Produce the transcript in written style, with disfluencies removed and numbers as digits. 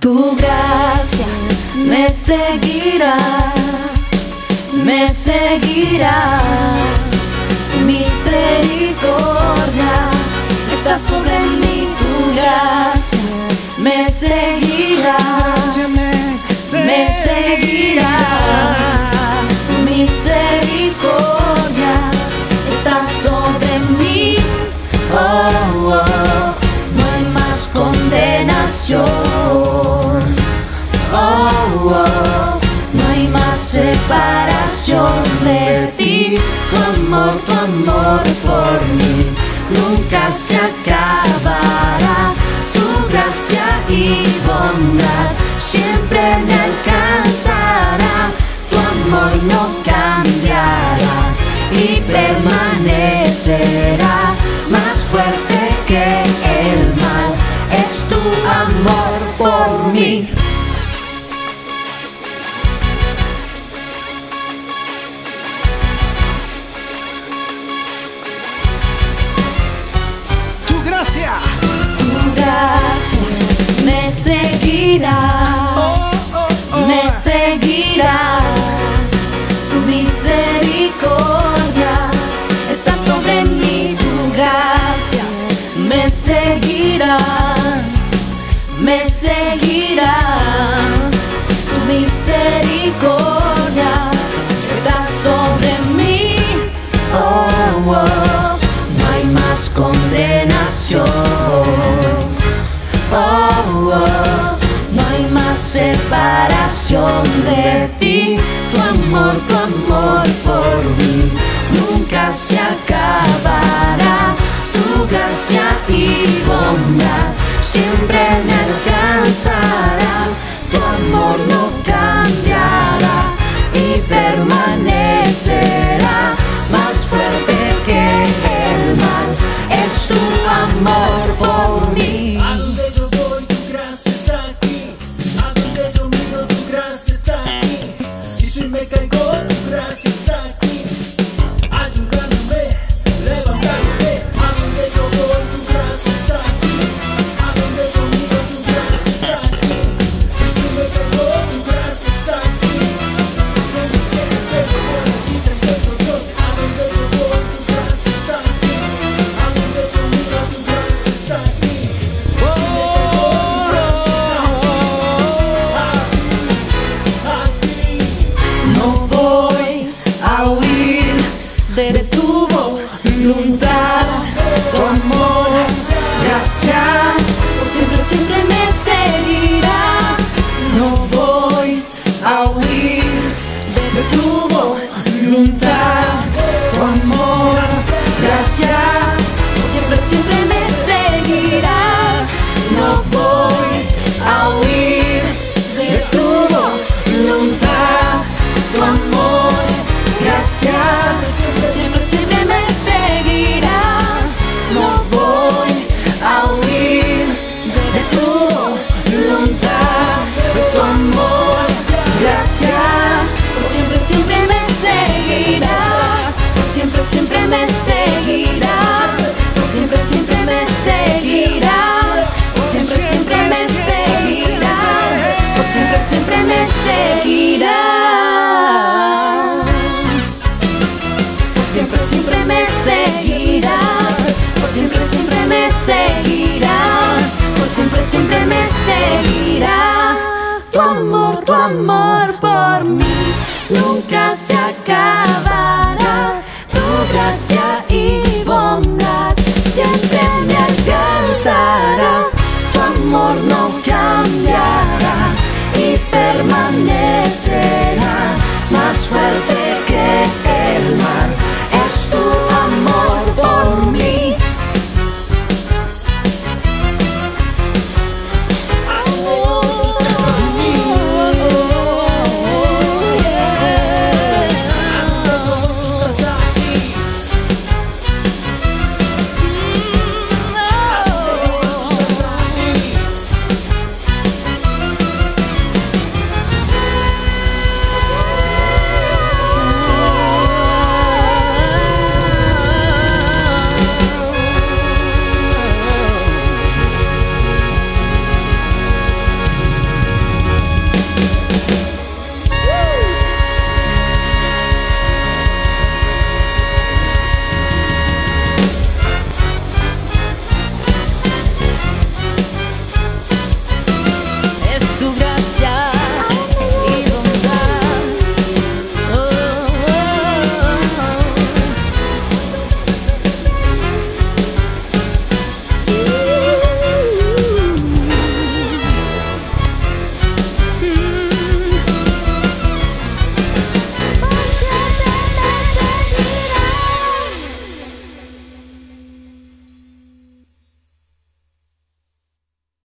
Tu gracia me seguirá, me seguirá. Misericordia está sobre mí, tu gracia me seguirá, me seguirá. Misericordia está sobre mí. Oh, oh, no hay más condenación. Oh, oh, no hay más separación de ti. Tu amor por mí nunca se acabará. Tu gracia y bondad siempre me alcanzará. Tu amor no cambiará y permanecerá. Más fuerte que el mal es tu amor por mí. Tu gracia me seguirá, me seguirá. Tu misericordia está sobre mí, tu gracia me seguirá, me seguirá. Tu misericordia está sobre mí. Oh, oh, no hay más condenación. Oh, oh, no hay más separación de ti. Tu amor por mí nunca se acabará. Tu gracia y bondad siempre me alcanzará. Tu amor no cambiará y permanecerá. Más fuerte que el mal es tu amor por mí. A donde yo voy, tu gracia está aquí. A donde yo miro, tu gracia está aquí. Y si me caigo, tu gracia está aquí, ayudándome, levantándome. A donde yo voy, tu gracia está aquí. A donde yo miro, tu gracia está aquí. Y si me caigo, tu gracia está aquí. Donde quiera que yo voy, allí te encuentro, Dios. A donde yo voy, tu gracia está aquí. A donde yo miro, tu gracia está aquí. Y si me caigo, tu gracia está aquí. No voy a huir de tu voluntad. Tu amor, gracia, por siempre, siempre me seguirá. No voy a huir de tu voluntad. Tu amor, gracia, por siempre, siempre me seguirá. No voy a huir de tu voluntad. Tu amor, gracia, siempre, siempre me seguirá. No voy a huir de tu voluntad. Tu amor, gracia, por siempre, siempre me seguirá. Por siempre, siempre me seguirá. Por siempre, siempre me seguirá. Por siempre, siempre me seguirá. Por siempre, siempre me seguirá. Por siempre, siempre me seguirá. Por siempre, siempre me seguirá. Por siempre, siempre me seguirá. Tu amor por mí nunca se acabará. Tu gracia